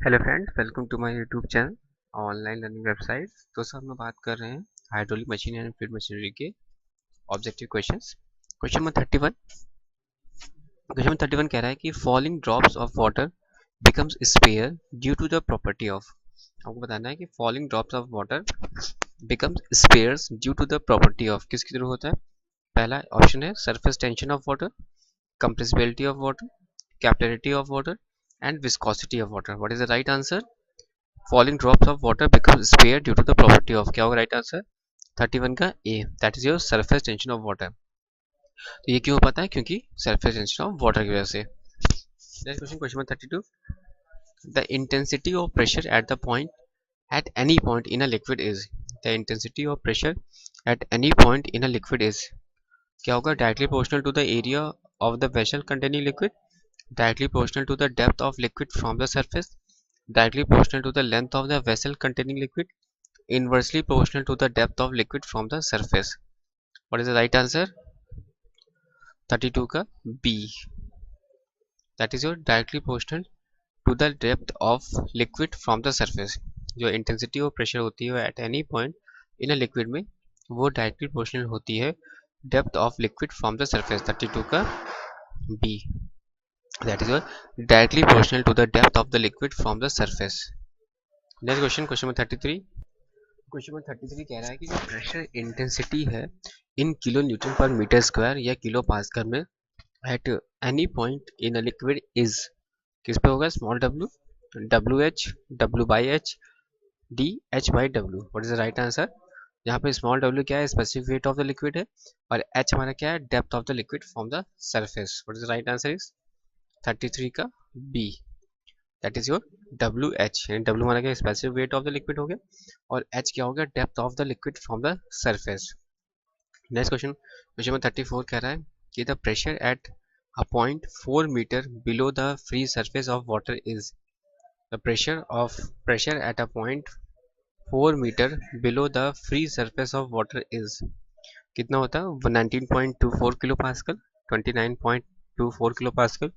Hello friends, welcome to my YouTube channel online learning website. तो sir हम लोग बात कर रहे हैं hydraulic machine and fluid machinery के objective questions. Question number 31। Question number 31 कह रहा है कि falling drops of water becomes sphere due to the property of. आपको बताना है कि falling drops of water becomes spheres due to the property of किसके थ्रू होता है। पहला ऑप्शन है surface tension of water, compressibility of water, capillarity of water and viscosity of water. What is the right answer? Falling drops of water become sphere due to the property of, क्या होगा right answer? 31 का A, that is your surface tension of water. तो ये क्यों हो पाता है? क्योंकि सरफेस टेंशन ऑफ वाटर की वजह से। Next question, question number 32। The intensity of pressure at the point at any point in a liquid is, the intensity of pressure at any point in a liquid is, क्या होगा? directly proportional to the area of the vessel containing liquid, directly proportional to the depth of liquid from the surface, directly proportional to the length of the vessel containing liquid, inversely proportional to the depth of liquid from the surface. What is the right answer? 32 का B, that is your directly proportional to the depth of liquid from the surface। जो intensity और pressure होती है at any point in a liquid में, वो directly proportional होती है depth of liquid from the surface. 32 का B, that is directly proportional to the depth of the liquid from the surface. Next question, question number 33। Question number 33 कह रहा है कि जो प्रेशर इंटेंसिटी है इन किलो न्यूटन पर metre square या kilo pascal में eight any point in a liquid is, किस पे होगा? Small W, W H, W by H, D H by W. What is the right answer? यहाँ पे small W क्या है? Specific weight of the liquid है, और एच हमारा क्या है? Depth of the liquid from the surface. What is the right answer? Is 33 का B, that is your W H. W हमारा क्या? Specific weight of the liquid हो गया, और एच क्या हो गया? Depth of the liquid from the surface. Next question, question number 34 कह रहा है कि the pressure at a point 4 meter below the free surface of water is, the pressure at a point 4 meter below the free surface of water is, कितना होता है? 19.24 kilo pascal, 29.24 kilo pascal,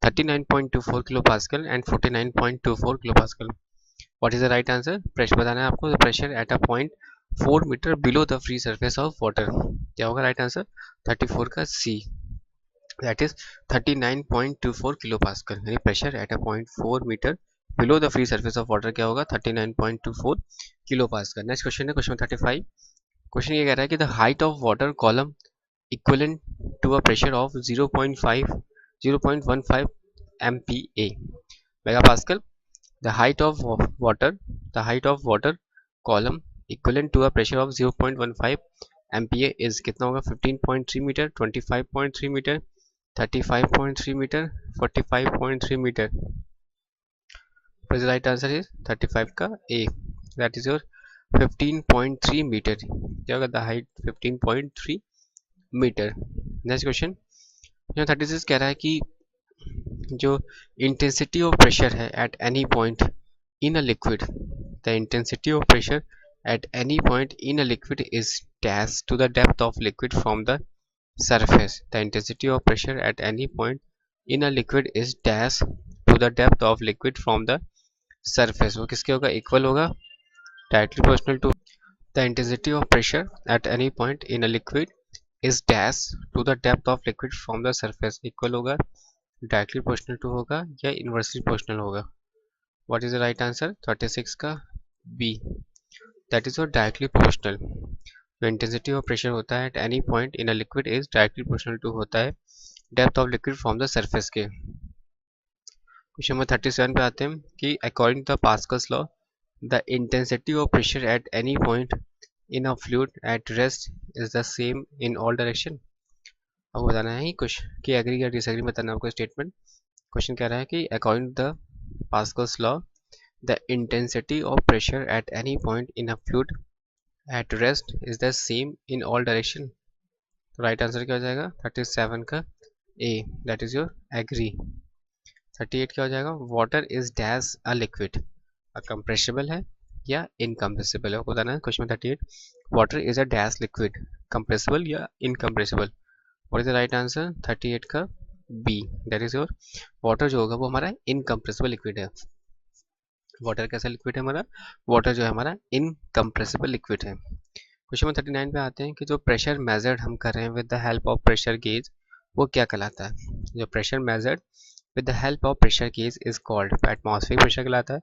39.24 kilo pascal and 49.24 kilo pascal. What is the right answer? Pressure बताना है आपको। Pressure at a point 4 metre below the free surface of water, क्या होगा right answer? 34 का C, that is 39.24 kilo pascal. यानी pressure at a point 4 metre below the free surface of water क्या होगा? 39.24 kilo pascal. Next question है question 35। Question ये कह रहा है कि the height of water column equivalent to a pressure of 0.15 MPa mega pascal. The height of water column equivalent to a pressure of 0.15 MPa is, कितना होगा? 15.3 metre, 25.3 metre, 35.3 metre, 45.3 metre. Right answer is 35 का A, that is your 15.3 metre. क्या होगा? The height 15.3 metre. Next question, 36 कह रहा है कि जो इंटेंसिटी ऑफ प्रेशर है at any point in a liquid, the intensity of pressure at any point in a liquid is dash to the depth of liquid from the surface। The intensity of pressure at any point in a liquid is dash to the depth of liquid from the surface। वो किसके होगा? Equal होगा, directly proportional to the intensity of pressure at any point in a liquid is dash to the depth of liquid from the surface। Equal होगा, directly proportional to होगा, या inversely proportional होगा। What is the right answer? 36 का B, that is your directly proportional। जो intensity of pressure होता है at any point in a liquid is directly proportional to होता है depth of liquid from the surface के। Question number 37 पे आते हैं कि according to the Pascal's law the intensity of pressure at any point in a fluid at rest is the same in all direction. आपको बताना है कुछ कि एग्री या डिसएग्री बताना है आपको स्टेटमेंट। क्वेश्चन कह रहा है कि according to the Pascal's law the intensity of pressure at any point in a fluid at rest is the same in all direction। तो राइट आंसर क्या हो जाएगा? 37 का A, that is your agree. 38 क्या हो जाएगा? Water is dash a liquid, compressible है या इनकम्प्रेसिबल है? आपको बताना है question 38, water is a dash liquid, compressible या incompressible. What is the right answer? 38 का B, that is your water जो होगा वो हमारा इनकम्प्रेसिबल लिक्विड है। वाटर कैसा लिक्विड है हमारा? वाटर जो है हमारा इनकम्प्रेसिबल लिक्विड है। क्वेश्चन नंबर 39 पे आते हैं कि जो प्रेशर मेजर्ड हम कर रहे हैं with the help of pressure gauge वो क्या कहलाता है? जो pressure measured with the help of pressure gauge is called atmospheric pressure कहलाता है,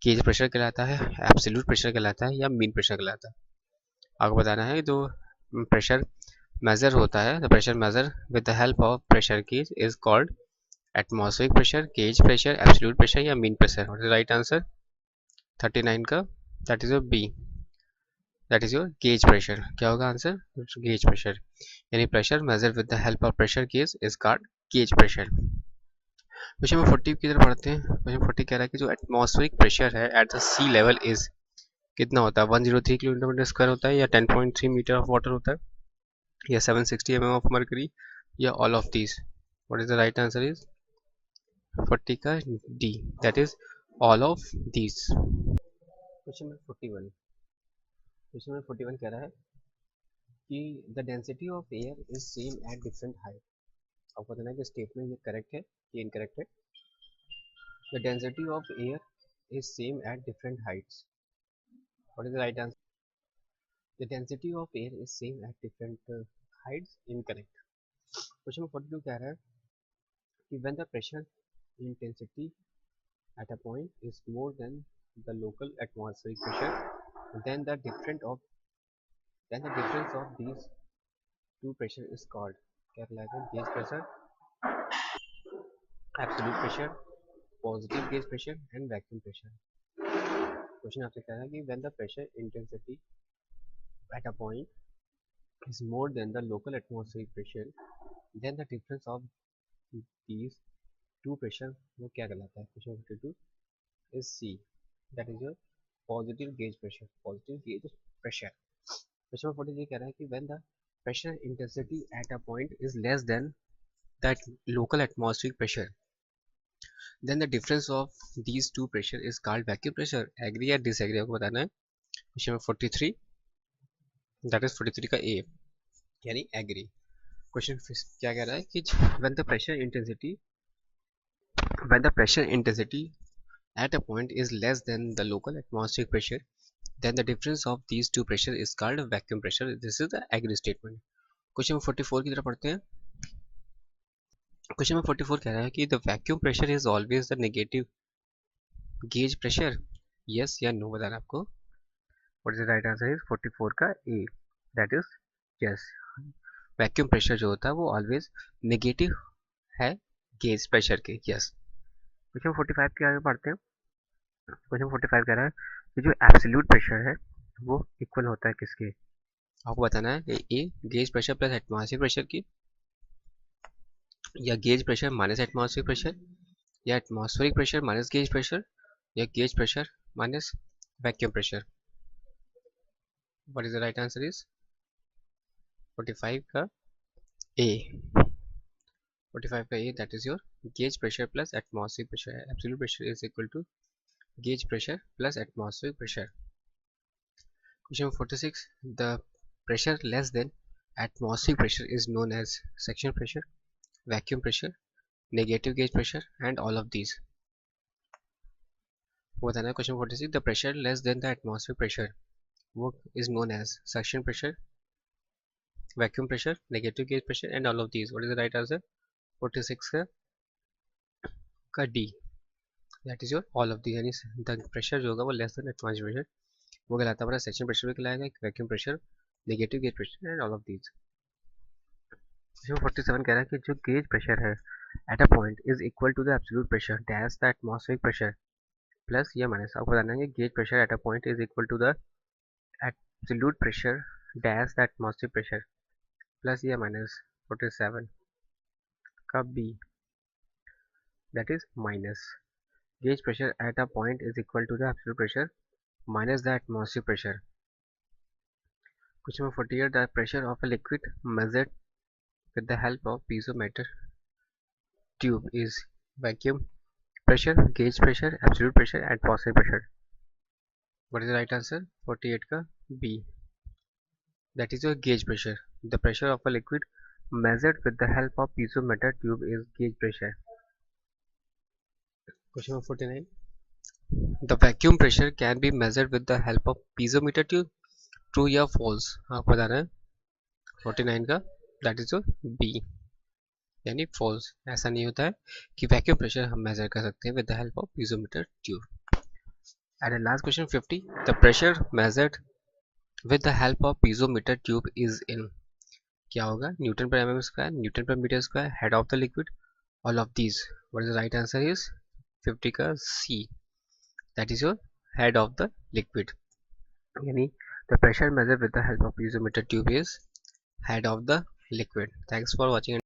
गेज प्रेशर कहलाता है, एब्सोल्यूट प्रेशर कहलाता है या मीन प्रेशर कहलाता है? आपको बताना है जो प्रेशर मेजर होता है, the pressure measure with the help of pressure gauge is called atmospheric pressure, gauge pressure, absolute pressure या mean pressure? What is the right answer 39 का? That is your B, that is your gauge pressure. क्या होगा आंसर? Gauge pressure, यानी pressure measure with the help of pressure gauge is called gauge pressure. Question number 40 की तरफ पढ़ते हैं। Question 40 कह रहा है कि जो एटमॉस्फेरिक प्रेशर है at the sea level is कितना होता है? 103 किलोमीटर स्क्वायर होता है या 10.3 मीटर ऑफ वाटर होता है या 760 mm ऑफ मर्करी या all of these? What is the right answer is 40 का D, that is all of these. Question number 41, question number 41 कह रहा है कि the density of air is same at different height. आपको बताना है कि स्टेटमेंट ये करेक्ट है कि इनकरेक्ट है। The density of air is same at different Heights. What is the right answer? The density of air is same at different Heights, incorrect. Question number 42 कह रहा है कि when the pressure intensity at a point is more than the local atmospheric pressure, then the difference of these two pressure is called क्या कहलाता है? Gauge pressure, absolute pressure, positive gauge pressure and vacuum pressure. Question आपसे कह रहा है कि when the pressure intensity at a point is more than the local atmospheric pressure, then the difference of these two pressure वो क्या कहलाता है? Question 52 is C, that is your positive gauge pressure, positive gauge pressure। Question 43 कह रहा है कि when the pressure intensity at a point is less than that local atmospheric pressure, then the difference of these two pressure is called vacuum pressure। Agree या disagree आपको बताना है। Question 43, that is 43 का A, यानी agree. Question क्या कह रहा है कि when the pressure intensity at a point is less than the local atmospheric pressure, then the difference of these two pressure is called vacuum pressure। This is the agree statement। Question 44 की तरफ पढ़ते हैं। Question 44 कह रहा है कि the vacuum pressure is always the negative gauge pressure, yes या no बताना आपको। What is the right answer is 44 का A, that is yes। Vacuum pressure जो होता है वो ऑलवेज नेगेटिव है गेज प्रेशर के, यस। क्वेश्चन 45 के आगे बढ़ते हैं। क्वेश्चन 45 कह रहा है कि जो एब्सोल्यूट प्रेशर है वो इक्वल होता है किसके? आपको बताना है A gauge pressure plus atmospheric pressure की, या gauge pressure minus atmospheric pressure, या atmospheric pressure minus gauge pressure, या gauge pressure minus vacuum pressure. What is the right answer is 45 का ए, 45 का A, that is your gauge pressure plus atmospheric pressure. Absolute pressure is equal to gauge pressure plus atmospheric pressure। Question 46, the pressure less than atmospheric pressure is known as suction pressure, vacuum pressure, negative gauge pressure and all of these। वो बताना है question 46, the pressure less than the atmospheric pressure वो is known as suction pressure, vacuum pressure, negative gauge pressure and all of these। What is the right answer? 46 का D, that is your all of these, यानी the pressure जो होगा वो less than atmospheric pressure वो कहलाता है हमारा section pressure भी कहलाएगा, vacuum pressure, negative gauge pressure and all of these. Question 47 कह रहा है कि जो गेज प्रेशर है at a point is equal to the absolute pressure dash the atmospheric pressure plus या माइनस। आपको बताना है कि gauge pressure at a point is equal to the absolute pressure dash the atmospheric pressure plus या minus. 47 का B, that is minus. Gauge pressure at a point is equal to the absolute pressure minus the atmospheric pressure। Question number 48, the pressure of a liquid measured with the help of piezometer tube is vacuum pressure, gauge pressure, absolute pressure and atmospheric pressure। What is the right answer? 48 का B, that is your gauge pressure। The pressure of a liquid measured with the help of piezometer tube is gauge pressure। Question number 49, the vacuum pressure can be measured with the help of piezometer tube, true या false? आपको बताना है 49 का, that is your B, यानी false. ऐसा नहीं होता है कि वैक्यूम प्रेशर हम मेजर कर सकते हैं with the help of piezometer tube. And last question 50, the pressure measured with the help of piezometer tube is in, क्या होगा? न्यूटन पर mm स्क्वायर, न्यूटन पर metre square, head of the liquid, all of these? What is the right answer is 50 का C, that is your head of the liquid, यानी the pressure measure with the help of piezometer tube is head of the liquid. Thanks for watching.